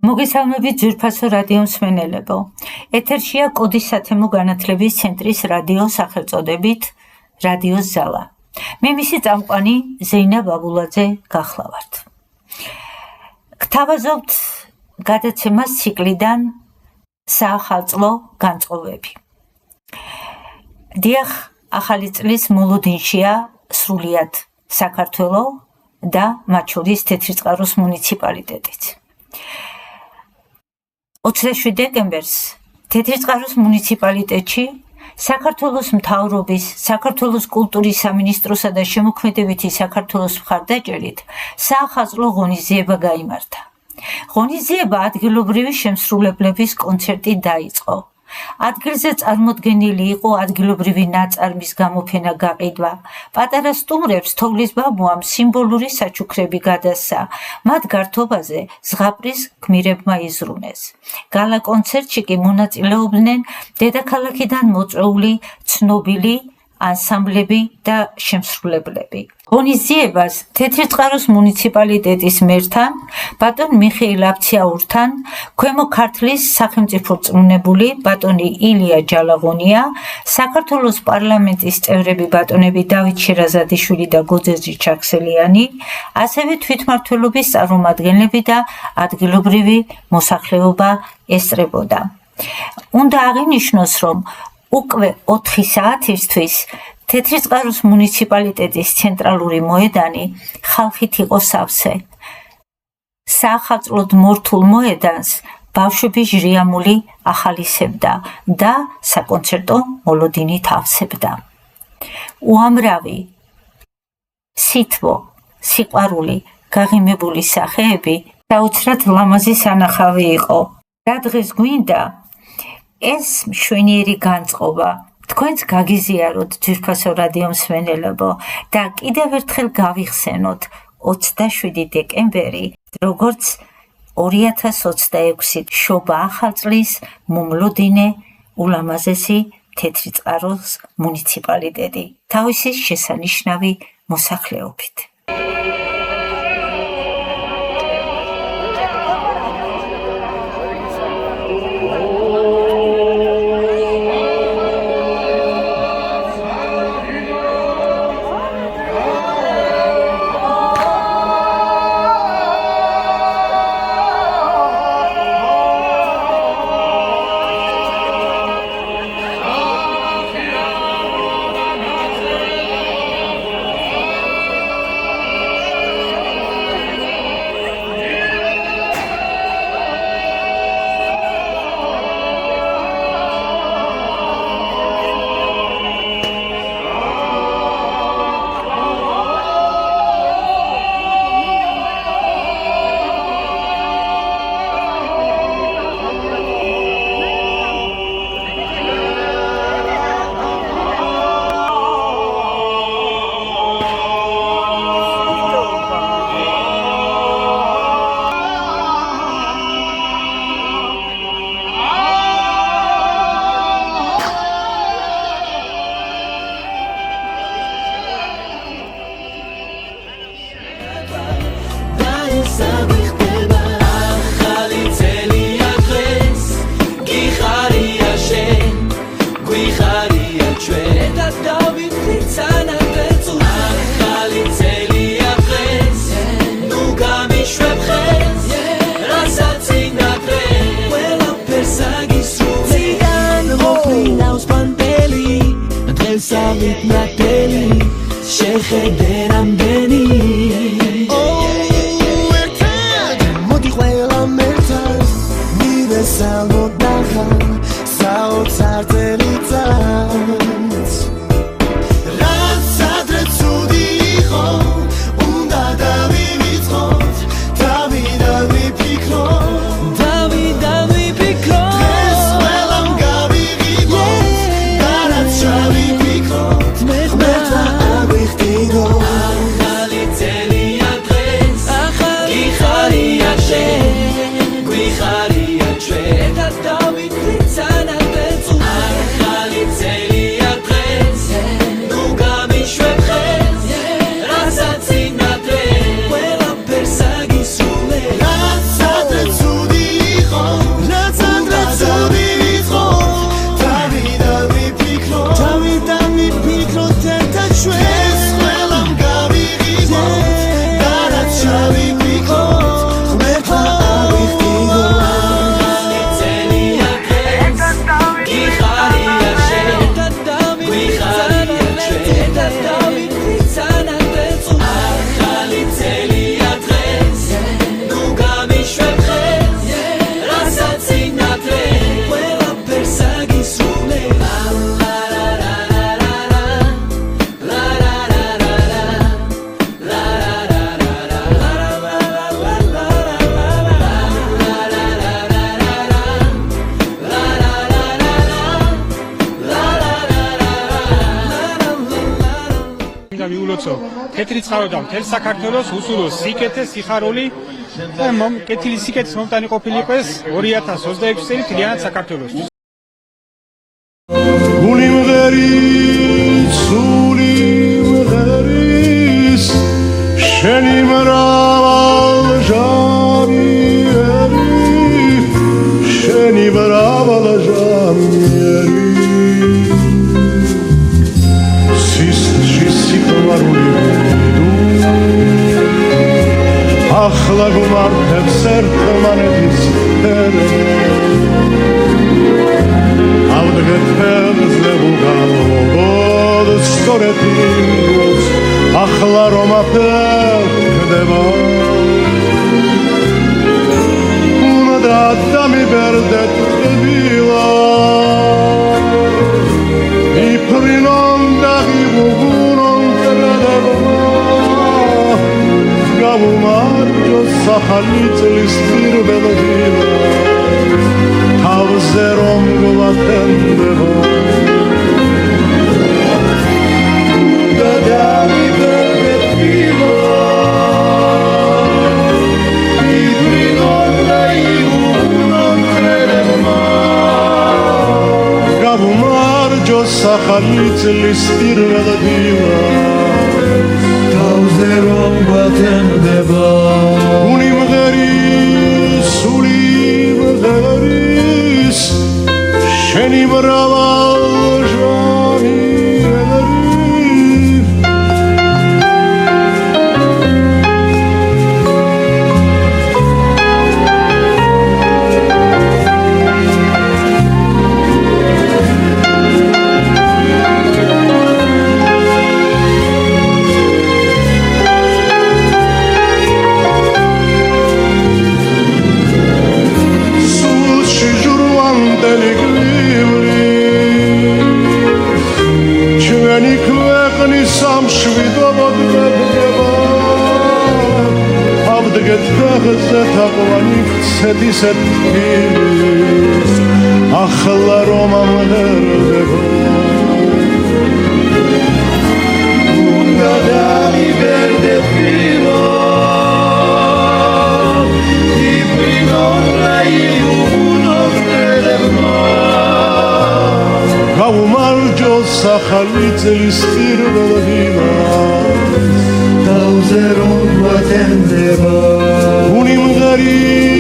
მოგესალმებით ძვირფასო რადიო მსმენელებო. ეთერშია კოდის სათემო განათლების ცენტრის რადიო სახელწოდებით რადიო ზალა. მე მისი წამყვანი ზეინა ბაბულაძე გახლავართ. გთავაზობთ გადაცემას ციკლიდან საახალწლო განწყობები. დიახ, ახალი წლის მოლოდინშია სრულიად საქართველო და მათ შორის თეთრიწყაროს მუნიციპალიტეტიც. 27 დეკემბერს თეთრიწყაროს მუნიციპალიტეტში საქართველოს მთავრობის, საქართველოს კულტურის სამინისტროსა და შემოქმედებითი საქართველოს მხარდაჭერით საახალწლო ღონისძიება გაიმართა. ღონისძიება ადგილობრივი შემსრულებლების კონცერტი დაიწყო. ადგილზე წარმოდგენილი იყო ადგილობრივი ნაწარმის გამოფენა გაყიდვა. პატარა სტუმრებს თოვლის ბაბუამ სიმბოლური საჩუქრები გადასცა. მათ გართობაზე ზღაპრის გმირებმა იზრუნეს. გალა კონცერტში კი მონაწილეობდნენ დედაქალაქიდან მოწვეული ცნობილი ანსამბლები და შემსრულებლები. ღონისძიებას თეთრიწყაროს მუნიციპალიტეტის მერთან, ბატონ მიხეილ აფციაურთან, ქვემო ქართლის სახელმწიფო რწმუნებული ბატონი ილია ჯალაღონია, საქართველოს პარლამენტის წევრები ბატონები დავით შერაზადიშვილი და გოძერძი ჩაქსელიანი, ასევე თვითმმართველობის წარმომადგენლები და ადგილობრივი მოსახლეობა ესწრებოდა. უნდა აღინიშნოს, რომ უკვე 4 საათისთვის თეთრიწყაროს მუნიციპალიტეტის ცენტრალური მოედანი ხალხით იყო სავსე. საახალწლოდ მორთულ მოედანს ბავშვები ჟრიამული ახალისებდა და საკონცერტო მოლოდინით ავსებდა. უამრავი სითბო, სიყვარული, გაღიმებული სახეები საოცრად ლამაზი სანახავი იყო. რა დღეს გვინდა ეს მშვენიერი განწყობა თქვენს გაგიზიაროთ ძვირფასო რადიო მსმენელებო და კიდევ ერთხელ გავიხსენოთ 27 დეკემბერი როგორც 2026 შობა ახალწლის მომლოდინე ულამაზესი თეთრიწყაროს მუნიციპალიტეტი თავისი შესანიშნავი მოსახლეობით. როცო თეთრი წყარო და მთელ საქართველოს უსულოს სიკეთე სიხარული და კეთილი სიკეთის მომტანი ყოფილიყოს 2026 წელი მთლიანად საქართველოსთვის. გული მღერის სული მღერის შენი მრავალჟამიერი შენი მრავალჟამიერი სისხლში სიყვარული ახლა გვმართებს ერთმანეთის ავდგეთელზე ვუგალობოდ სწორედ იმ დროს ახლა რომ აფერხდება უნდა დამიბერდეთ ტკბილა იფრინონ და ღირუბუნონ კრადებმა გავუმარჯოს ახალი წლის პირველ დილას თავზე რომ გვატენდება და დამიბერდეთ ტკბილა იფრინონ და ღირუბუნონ კრადებმა გავუმარჯოს ახალი წლის პირველ დილას თავზე რომ გვატენდება გული მღერის სული მღერის შენი მრავალჟამიერი სამშვიდობოდ მედგება ავდგეთ ფეხზე თაყვანი ცეთისეთ თბილის ახლა რომ ამღერდება უნდა დამიბერდეთ ტკბილა იფრინონ და ღირუბუნონ კრადებმა გავუმარჯოს ახალი წლის პირველ დილას თავზე რომ გვატენდება გული მღერის